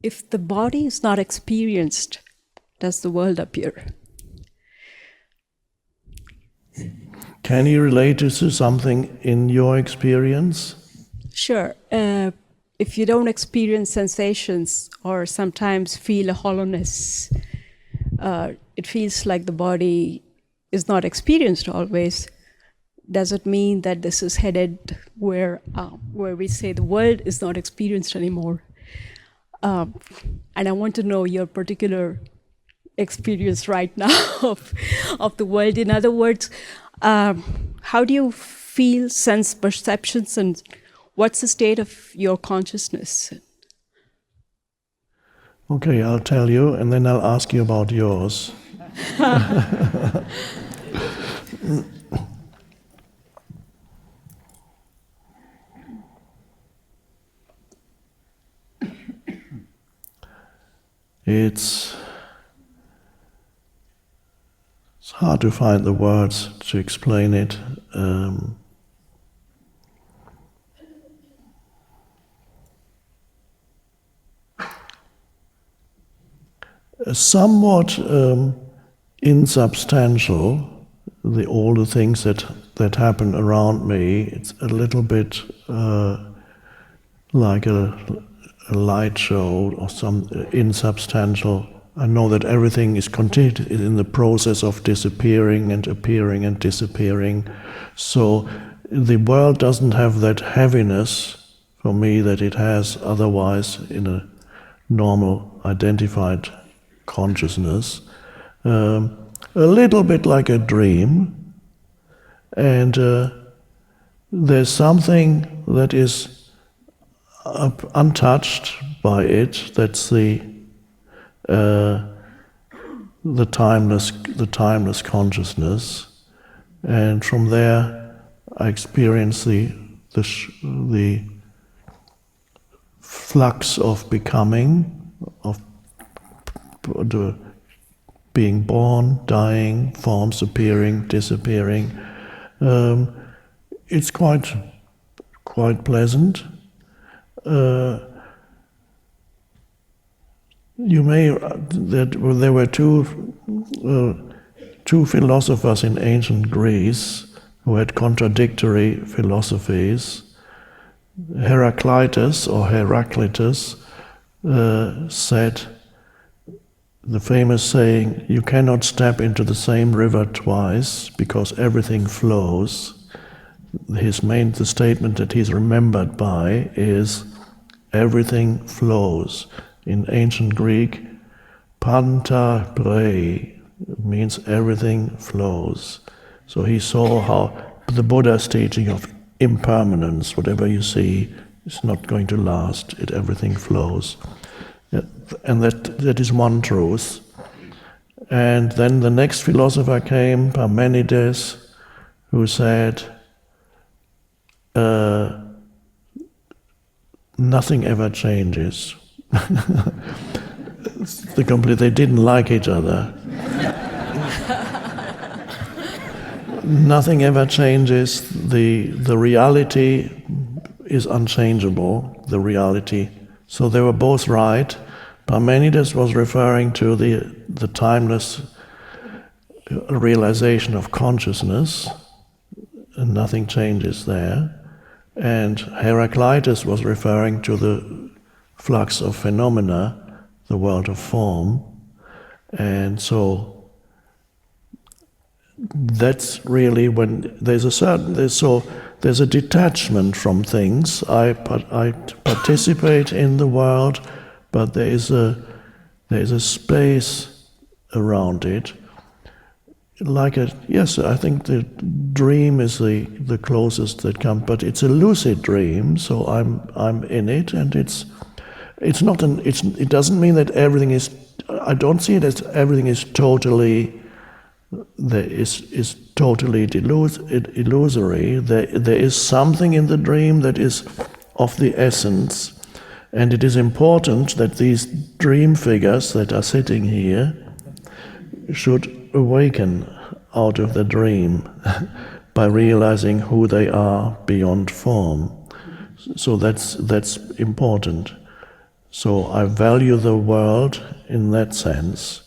if the body is not experienced, does the world appear? Can you relate this to something in your experience? Sure. If you don't experience sensations or sometimes feel a hollowness, it feels like the body is not experienced always. Does it mean that this is headed where we say the world is not experienced anymore? And I want to know your particular experience right now of the world. In other words, how do you feel sense perceptions, and what's the state of your consciousness? Okay, I'll tell you, and then I'll ask you about yours. It's hard to find the words to explain it. Somewhat insubstantial, all the things that happen around me. It's a little bit like a light show or some insubstantial. I know that everything is continued in the process of disappearing and appearing and disappearing. So the world doesn't have that heaviness for me that it has otherwise in a normal identified consciousness. A little bit like a dream, and there's something that is untouched by it. That's the timeless consciousness, and from there I experience the flux of becoming, of being born, dying, forms appearing, disappearing. It's quite pleasant. There were two philosophers in ancient Greece who had contradictory philosophies. Heraclitus said the famous saying, "You cannot step into the same river twice because everything flows." The statement that he's remembered by is, everything flows. In ancient Greek, panta prei means everything flows. So he saw how the Buddha's teaching of impermanence, whatever you see, is not going to last. Everything flows. And that is one truth. And then the next philosopher came, Parmenides, who said, nothing ever changes. They didn't like each other. Nothing ever changes. The reality is unchangeable, the reality. So they were both right. Parmenides was referring to the timeless realization of consciousness, and nothing changes there. And Heraclitus was referring to the flux of phenomena, the world of form. And so that's really when there's a detachment from things. I participate in the world, but there is a space around it. Yes, I think the dream is the closest that comes, but it's a lucid dream, so I'm in it, and it doesn't mean that everything is. I don't see it as everything is totally. Is totally illusory. There is something in the dream that is of the essence, and it is important that these dream figures that are sitting here should awaken out of the dream by realizing who they are beyond form. So that's important. So I value the world in that sense.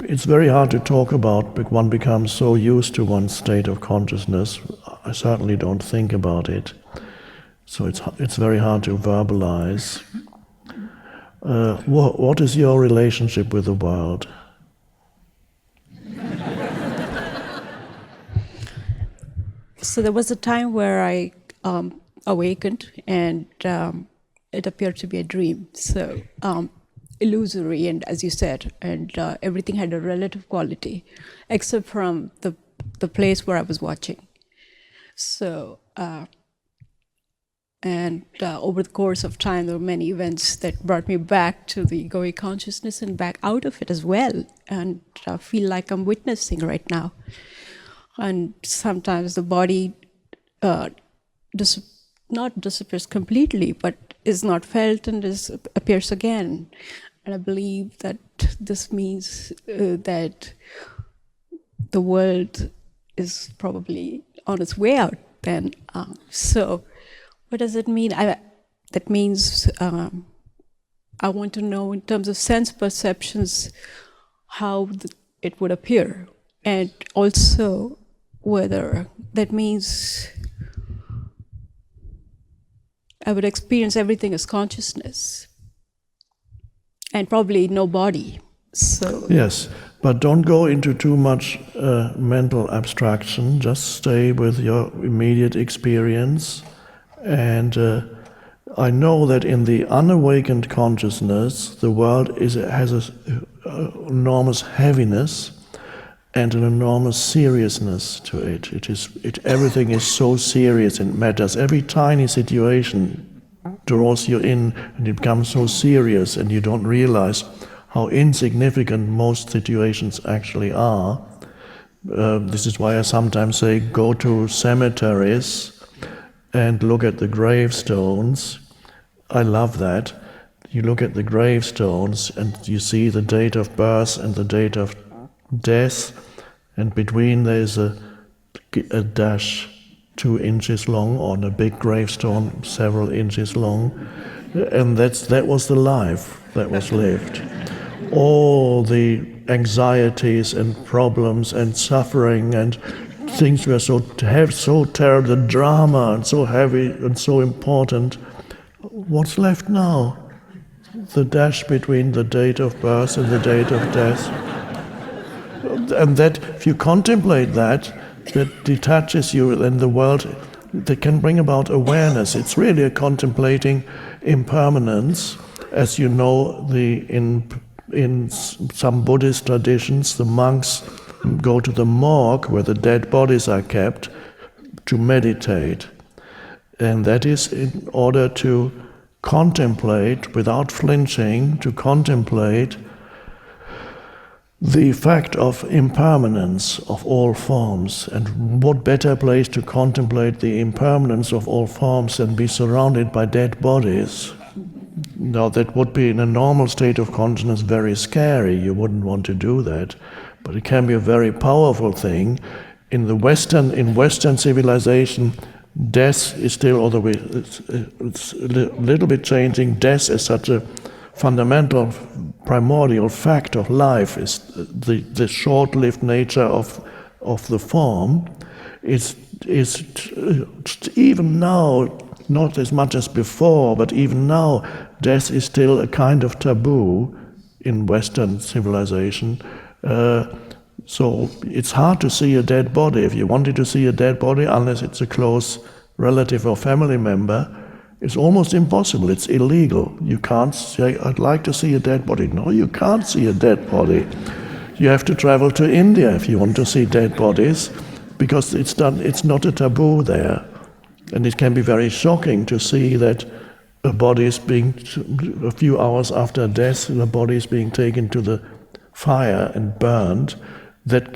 It's very hard to talk about, but one becomes so used to one's state of consciousness. I certainly don't think about it. So it's very hard to verbalize. What is your relationship with the world? So there was a time where I awakened, and it appeared to be a dream. So illusory, and as you said, and everything had a relative quality, except from the place where I was watching. So over the course of time, there were many events that brought me back to the egoic consciousness and back out of it as well, and I feel like I'm witnessing right now. And sometimes the body not disappears completely, but is not felt and appears again. And I believe that this means that the world is probably on its way out then. So what does it mean? That means I want to know in terms of sense perceptions how it would appear, and also whether that means I would experience everything as consciousness and probably no body. So yes, but don't go into too much mental abstraction. Just stay with your immediate experience. And I know that in the unawakened consciousness, the world has an enormous heaviness and an enormous seriousness to it. Everything is so serious and matters. Every tiny situation draws you in, and it becomes so serious, and you don't realize how insignificant most situations actually are. This is why I sometimes say, go to cemeteries and look at the gravestones. I love that. You look at the gravestones and you see the date of birth and the date of death, and between there is a dash 2 inches long on a big gravestone several inches long, and that was the life that was lived. All the anxieties and problems and suffering and things were so terrible, the drama and so heavy and so important. What's left now? The dash between the date of birth and the date of death. And that, if you contemplate that detaches you, then the world, that can bring about awareness. It's really a contemplating impermanence. As you know, in some Buddhist traditions, the monks go to the morgue where the dead bodies are kept to meditate. And that is in order to contemplate, without flinching, to contemplate the fact of impermanence of all forms. And what better place to contemplate the impermanence of all forms than be surrounded by dead bodies? Now, that would be in a normal state of consciousness very scary. You wouldn't want to do that. But it can be a very powerful thing. In Western civilization, death is still, although it's a little bit changing, death is such a fundamental, primordial fact of life, is the short-lived nature of the form, is even now, not as much as before, but even now, death is still a kind of taboo in Western civilization. So it's hard to see a dead body. If you wanted to see a dead body, unless it's a close relative or family member, it's almost impossible. It's illegal. You can't say, I'd like to see a dead body. No, you can't see a dead body. You have to travel to India if you want to see dead bodies, because it's not a taboo there. And it can be very shocking to see that a body is a few hours after death, the body is being taken to the fire and burned. That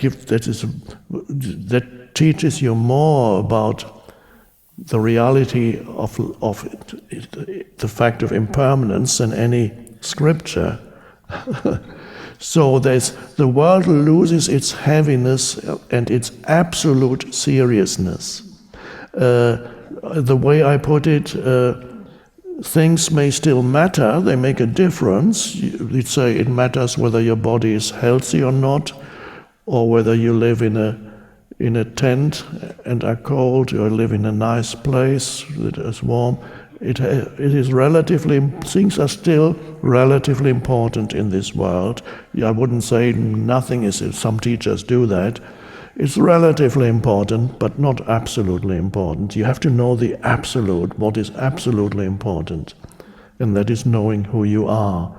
teaches you more about the reality of the fact of impermanence than any scripture. So the world loses its heaviness and its absolute seriousness. The way I put it, things may still matter, they make a difference. You'd say it matters whether your body is healthy or not, or whether you live in a tent and are cold, or live in a nice place that is warm. It is relatively, things are still relatively important in this world. I wouldn't say nothing is, some teachers do that. It's relatively important, but not absolutely important. You have to know the absolute, what is absolutely important, and that is knowing who you are.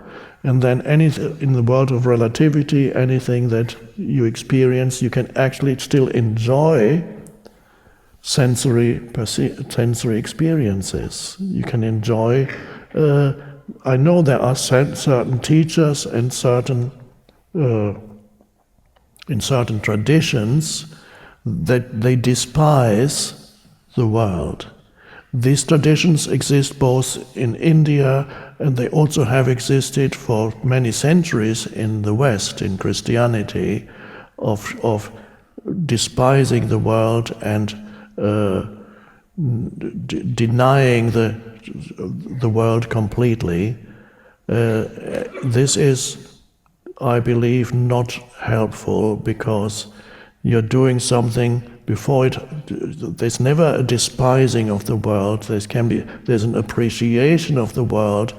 And then anything in the world of relativity, anything that you experience, you can actually still enjoy sensory experiences. You can enjoy. I know there are certain teachers and in certain traditions that they despise the world. These traditions exist both in India, and they also have existed for many centuries in the West, in Christianity, of despising the world and denying the world completely. This is, I believe, not helpful, because you're doing something before it. There's never a despising of the world. There's an appreciation of the world,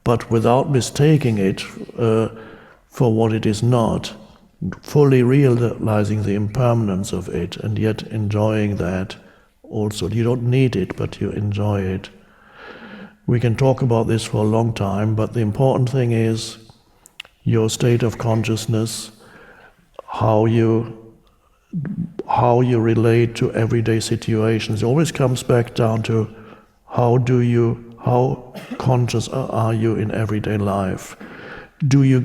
but without mistaking it for what it is not, fully realizing the impermanence of it, and yet enjoying that also. You don't need it, but you enjoy it. We can talk about this for a long time, but the important thing is your state of consciousness, how you relate to everyday situations. It always comes back down to how conscious are you in everyday life? Do you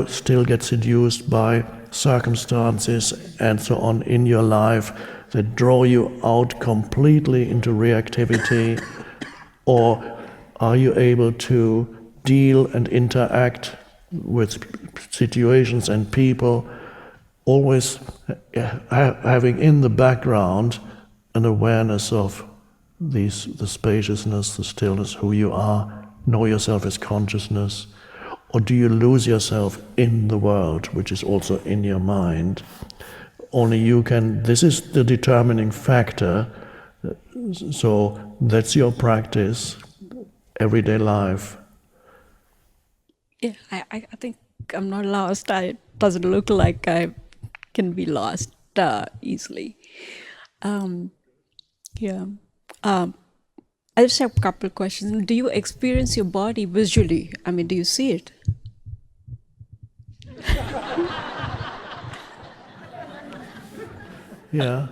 still get seduced by circumstances and so on in your life that draw you out completely into reactivity? Or are you able to deal and interact with situations and people, always having in the background an awareness of the spaciousness, the stillness, who you are, know yourself as consciousness? Or do you lose yourself in the world, which is also in your mind? Only you can, this is the determining factor. So that's your practice, everyday life. Yeah, I think I'm not lost. It doesn't look like I can be lost easily. Yeah. I just have a couple of questions. Do you experience your body visually? I mean, do you see it? Yeah.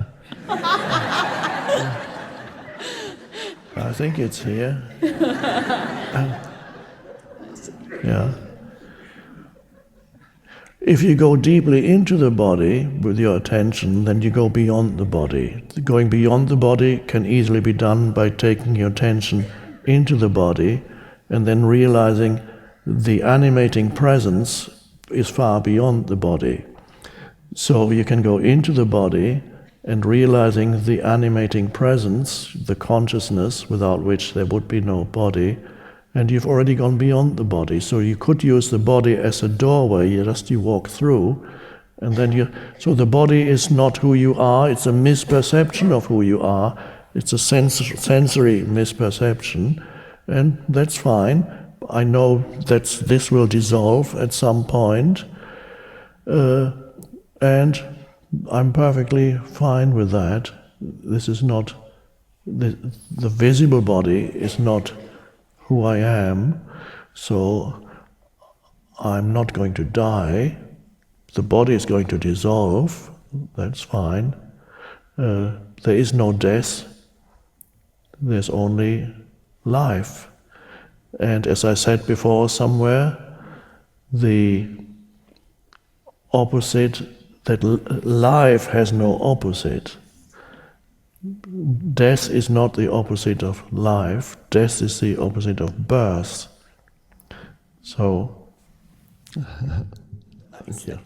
I think it's here. Yeah. If you go deeply into the body with your attention, then you go beyond the body. Going beyond the body can easily be done by taking your attention into the body and then realizing the animating presence is far beyond the body. So you can go into the body and realizing the animating presence, the consciousness without which there would be no body, and you've already gone beyond the body. So you could use the body as a doorway, you walk through, and then so the body is not who you are, it's a misperception of who you are, it's a sensory misperception, and that's fine. I know that this will dissolve at some point, and I'm perfectly fine with that. This is not, the visible body is not who I am, so I'm not going to die. The body is going to dissolve, that's fine. There is no death, there's only life. And as I said before somewhere, the opposite, that life has no opposite. Death is not the opposite of life. Death is the opposite of birth. So, thank you.